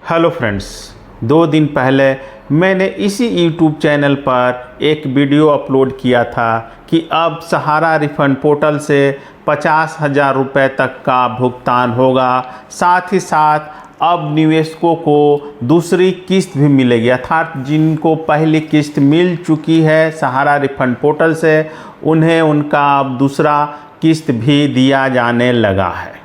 Hello friends, 2 दिन पहले मैंने इसी YouTube चैनल पर एक वीडियो अपलोड किया था कि अब सहारा रिफंड पोर्टल से 50,000 रुपये तक का भुगतान होगा। साथ ही साथ अब निवेशकों को दूसरी किस्त भी मिलेगी, अर्थात जिनको पहली किस्त मिल चुकी है सहारा रिफंड पोर्टल से, उन्हें उनका अब दूसरा किस्त भी दिया जाने लगा है।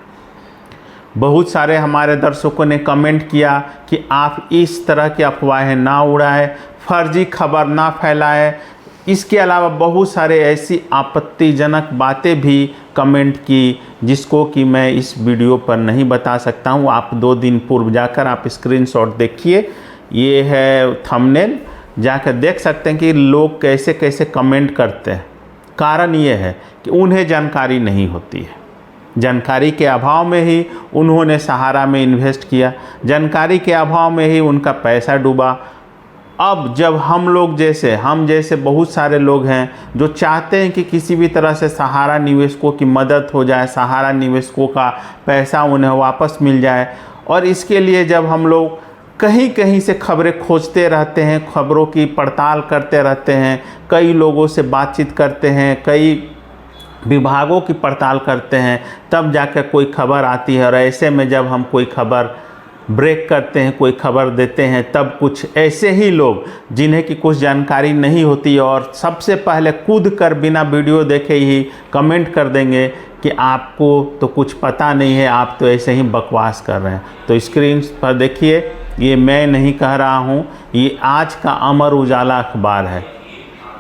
बहुत सारे हमारे दर्शकों ने कमेंट किया कि आप इस तरह की अफवाहें ना उड़ाएं, फर्जी खबर ना फैलाएं। इसके अलावा बहुत सारे ऐसी आपत्तिजनक बातें भी कमेंट की जिसको कि मैं इस वीडियो पर नहीं बता सकता हूं। आप 2 दिन पूर्व जाकर आप स्क्रीनशॉट देखिए, ये है थंबनेल, जाकर देख सकते हैं कि लोग कैसे कैसे कमेंट करते हैं। कारण ये है कि उन्हें जानकारी नहीं होती है। जानकारी के अभाव में ही उन्होंने सहारा में इन्वेस्ट किया, जानकारी के अभाव में ही उनका पैसा डूबा। अब जब हम जैसे बहुत सारे लोग हैं जो चाहते हैं कि किसी भी तरह से सहारा निवेशकों की मदद हो जाए, सहारा निवेशकों का पैसा उन्हें वापस मिल जाए, और इसके लिए जब हम लोग कहीं कहीं से खबरें खोजते रहते हैं, खबरों की पड़ताल करते रहते हैं, कई लोगों से बातचीत करते हैं, कई विभागों की पड़ताल करते हैं, तब जाकर कोई खबर आती है। और ऐसे में जब हम कोई खबर ब्रेक करते हैं, कोई खबर देते हैं, तब कुछ ऐसे ही लोग जिन्हें कि कुछ जानकारी नहीं होती और सबसे पहले कूद कर बिना वीडियो देखे ही कमेंट कर देंगे कि आपको तो कुछ पता नहीं है, आप तो ऐसे ही बकवास कर रहे हैं। तो स्क्रीन पर देखिए, ये मैं नहीं कह रहा हूँ, ये आज का अमर उजाला अखबार है।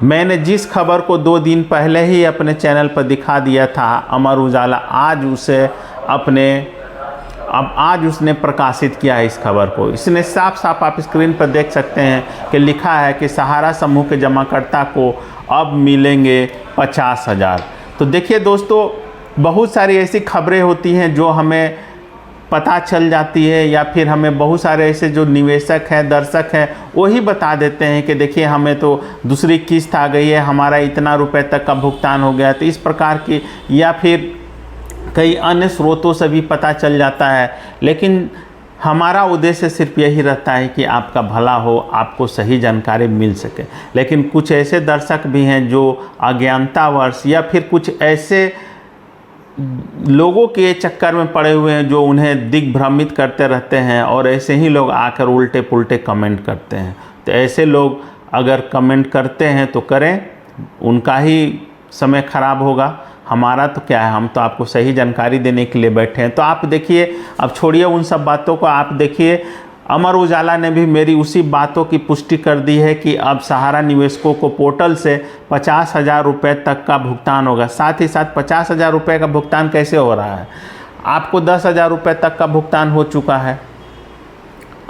मैंने जिस खबर को 2 दिन पहले ही अपने चैनल पर दिखा दिया था, अमर उजाला आज उसने प्रकाशित किया है इस खबर को। इसने साफ साफ आप स्क्रीन पर देख सकते हैं कि लिखा है कि सहारा समूह के जमाकर्ता को अब मिलेंगे 50,000। तो देखिए दोस्तों, बहुत सारी ऐसी खबरें होती हैं जो हमें पता चल जाती है, या फिर हमें बहुत सारे ऐसे जो निवेशक हैं, दर्शक हैं, वही बता देते हैं कि देखिए हमें तो दूसरी किस्त आ गई है, हमारा इतना रुपए तक का भुगतान हो गया। तो इस प्रकार की, या फिर कई अन्य स्रोतों से भी पता चल जाता है। लेकिन हमारा उद्देश्य सिर्फ यही रहता है कि आपका भला हो, आपको सही जानकारी मिल सके। लेकिन कुछ ऐसे दर्शक भी हैं जो अज्ञानतावश या फिर कुछ ऐसे लोगों के चक्कर में पड़े हुए हैं जो उन्हें दिग्भ्रमित करते रहते हैं, और ऐसे ही लोग आकर उल्टे पुल्टे कमेंट करते हैं। तो ऐसे लोग अगर कमेंट करते हैं तो करें, उनका ही समय खराब होगा, हमारा तो क्या है, हम तो आपको सही जानकारी देने के लिए बैठे हैं। तो आप देखिए, अब छोड़िए उन सब बातों को, आप देखिए अमर उजाला ने भी मेरी उसी बातों की पुष्टि कर दी है कि अब सहारा निवेशकों को पोर्टल से 50,000 रुपये तक का भुगतान होगा। साथ ही साथ 50,000 रुपये का भुगतान कैसे हो रहा है, आपको 10,000 रुपये तक का भुगतान हो चुका है,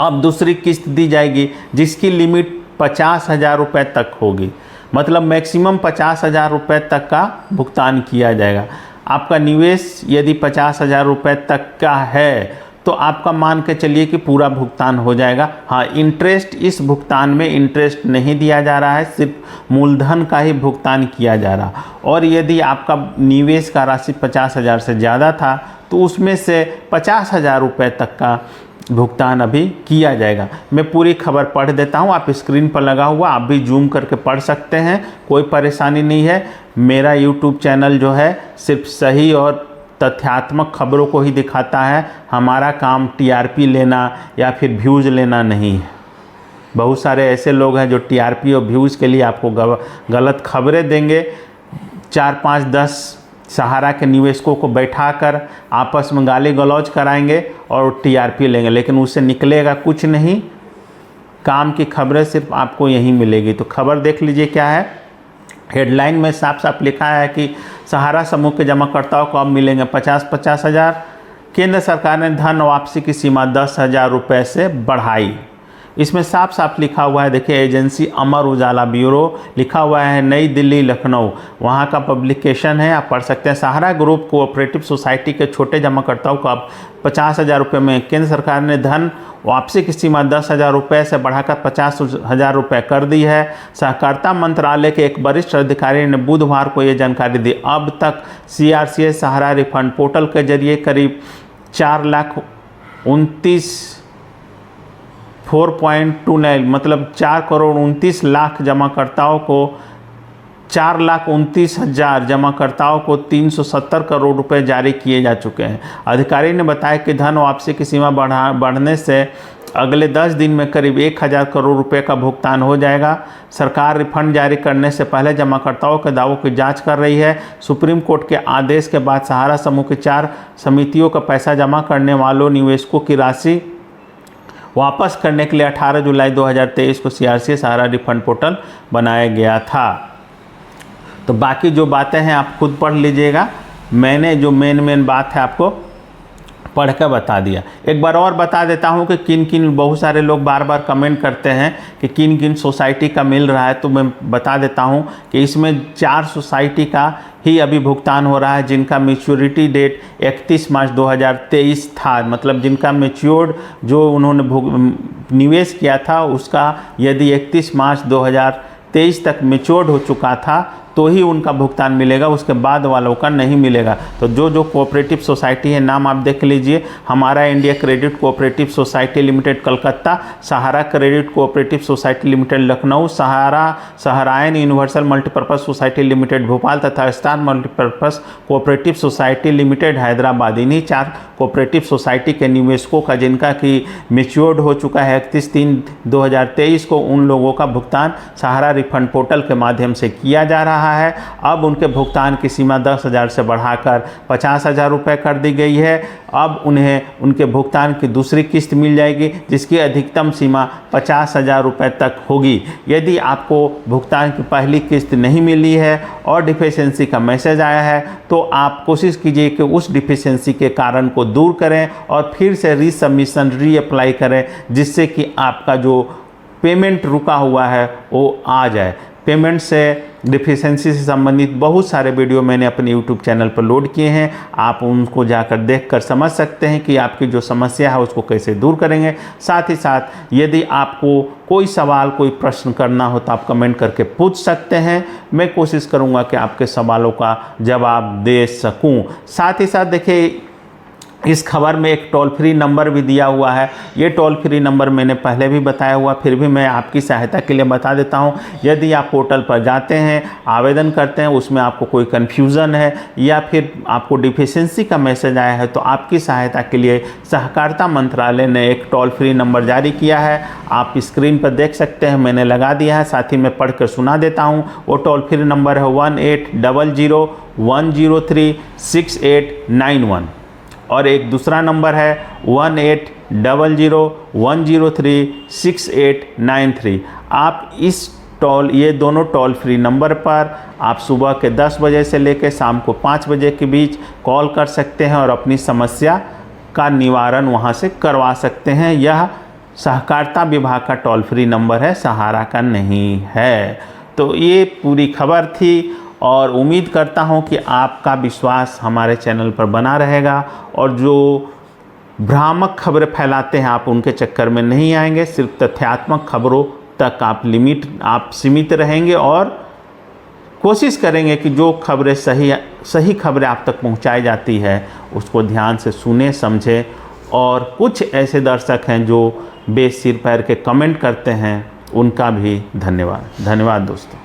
अब दूसरी किस्त दी जाएगी जिसकी लिमिट 50,000 रुपये तक होगी। मतलब मैक्सिमम 50,000 रुपये तक का भुगतान किया जाएगा। आपका निवेश यदि 50,000 रुपये तक का है तो आपका मान के चलिए कि पूरा भुगतान हो जाएगा। हाँ, इंटरेस्ट, इस भुगतान में इंटरेस्ट नहीं दिया जा रहा है, सिर्फ मूलधन का ही भुगतान किया जा रहा। और यदि आपका निवेश का राशि 50,000 से ज़्यादा था तो उसमें से 50,000 रुपये तक का भुगतान अभी किया जाएगा। मैं पूरी खबर पढ़ देता हूँ, आप स्क्रीन पर लगा हुआ, आप भी जूम करके पढ़ सकते हैं, कोई परेशानी नहीं है। मेरा यूट्यूब चैनल जो है सिर्फ सही और तथ्यात्मक खबरों को ही दिखाता है। हमारा काम टीआरपी लेना या फिर व्यूज़ लेना नहीं है। बहुत सारे ऐसे लोग हैं जो टीआरपी और व्यूज़ के लिए आपको गलत खबरें देंगे, 4, 5, 10 सहारा के निवेशकों को बैठाकर आपस में गाली गलौज कराएंगे और टीआरपी लेंगे, लेकिन उससे निकलेगा कुछ नहीं। काम की खबरें सिर्फ आपको यहीं मिलेगी। तो खबर देख लीजिए क्या है। हेडलाइन में साफ साफ लिखा है कि सहारा समूह के जमाकर्ताओं को अब मिलेंगे 50,000। केंद्र सरकार ने धन वापसी की सीमा 10,000 रुपये से बढ़ाई। इसमें साफ साफ लिखा हुआ है, देखिए, एजेंसी अमर उजाला ब्यूरो लिखा हुआ है, नई दिल्ली, लखनऊ, वहाँ का पब्लिकेशन है, आप पढ़ सकते हैं। सहारा ग्रुप कोऑपरेटिव सोसाइटी के छोटे जमाकर्ताओं को अब 50,000 रुपये में केंद्र सरकार ने धन वापसी की सीमा 10,000 रुपये से बढ़ाकर 50,000 रुपये कर दी है। सहकारिता मंत्रालय के एक वरिष्ठ अधिकारी ने बुधवार को ये जानकारी दी। अब तक CRCS सहारा रिफंड पोर्टल के जरिए करीब 4,29,000 4.29 मतलब 4,29,00,000 जमाकर्ताओं को 4,29,000 जमाकर्ताओं को 370 करोड़ रुपए जारी किए जा चुके हैं। अधिकारी ने बताया कि धन वापसी की सीमा बढ़ने से अगले 10 दिन में करीब 1,000 करोड़ रुपए का भुगतान हो जाएगा। सरकार रिफंड जारी करने से पहले जमाकर्ताओं के दावों की जांच कर रही है। सुप्रीम कोर्ट के आदेश के बाद सहारा समूह की 4 समितियों का पैसा जमा करने वालों निवेशकों की राशि वापस करने के लिए 18 जुलाई 2023 को CRC सहारा रिफंड पोर्टल बनाया गया था। तो बाकी जो बातें हैं आप खुद पढ़ लीजिएगा। मैंने जो मेन बात है आपको पढ़ कर बता दिया। एक बार और बता देता हूँ कि किन किन, बहुत सारे लोग बार बार कमेंट करते हैं कि किन किन सोसाइटी का मिल रहा है, तो मैं बता देता हूँ कि इसमें 4 सोसाइटी का ही अभी भुगतान हो रहा है जिनका मैच्योरिटी डेट 31 मार्च 2023 था। मतलब जिनका मैच्योर्ड जो उन्होंने निवेश किया था उसका यदि 31 मार्च 2023 तक मैच्योर्ड हो चुका था तो ही उनका भुगतान मिलेगा, उसके बाद वालों का नहीं मिलेगा। तो जो कोऑपरेटिव सोसाइटी है नाम आप देख लीजिए, हमारा India credit cooperative society limited Calcutta, Sahara credit cooperative society limited Lucknow, Saharayan universal multipurpose society limited Bhopal तथा star multipurpose cooperative society limited Hyderabad. इन्हीं 4 कोऑपरेटिव सोसाइटी के निवेशकों का जिनका कि मैच्योर्ड हो चुका है 31/3/2023 को, उन लोगों का भुगतान सहारा रिफंड पोर्टल के माध्यम से किया जा रहा है। अब उनके भुगतान की सीमा 10,000 से बढ़ाकर 50,000 रुपये कर दी गई है। अब उन्हें उनके भुगतान की दूसरी किस्त मिल जाएगी जिसकी अधिकतम सीमा 50,000 रुपये तक होगी। यदि आपको भुगतान की पहली किस्त नहीं मिली है और डिफिशेंसी का मैसेज आया है तो आप कोशिश कीजिए कि उस डिफिशेंसी के कारण को दूर करें और फिर से रीसबमिशन रीअप्लाई करें, जिससे कि आपका जो पेमेंट रुका हुआ है वो आ जाए। पेमेंट से डिफिशेंसी से संबंधित बहुत सारे वीडियो मैंने अपने यूट्यूब चैनल पर लोड किए हैं, आप उनको जाकर देखकर समझ सकते हैं कि आपकी जो समस्या है उसको कैसे दूर करेंगे। साथ ही साथ यदि आपको कोई सवाल कोई प्रश्न करना हो तो आप कमेंट करके पूछ सकते हैं, मैं कोशिश करूँगा कि आपके सवालों का जवाब दे सकूँ। साथ ही साथ देखिए इस खबर में एक टोल फ्री नंबर भी दिया हुआ है। ये टोल फ्री नंबर मैंने पहले भी बताया हुआ, फिर भी मैं आपकी सहायता के लिए बता देता हूँ। यदि आप पोर्टल पर जाते हैं, आवेदन करते हैं, उसमें आपको कोई कन्फ्यूज़न है या फिर आपको डिफिशेंसी का मैसेज आया है, तो आपकी सहायता के लिए सहकारिता मंत्रालय ने एक टोल फ्री नंबर जारी किया है। आप स्क्रीन पर देख सकते हैं, मैंने लगा दिया है, साथ ही मैं पढ़ कर सुना देता हूँ। वो टोल फ्री नंबर है 1800-103-6891 और एक दूसरा नंबर है 1800-103-6893। आप ये दोनों टोल फ्री नंबर पर आप सुबह के 10 बजे से लेकर शाम को 5 बजे के बीच कॉल कर सकते हैं और अपनी समस्या का निवारण वहां से करवा सकते हैं। यह सहकारिता विभाग का टोल फ्री नंबर है, सहारा का नहीं है। तो ये पूरी खबर थी और उम्मीद करता हूं कि आपका विश्वास हमारे चैनल पर बना रहेगा और जो भ्रामक खबरें फैलाते हैं आप उनके चक्कर में नहीं आएंगे। सिर्फ तथ्यात्मक खबरों तक आप सीमित रहेंगे और कोशिश करेंगे कि जो खबरें सही खबरें आप तक पहुंचाई जाती है उसको ध्यान से सुने समझें। और कुछ ऐसे दर्शक हैं जो बेसिर पैर के कमेंट करते हैं, उनका भी धन्यवाद दोस्तों।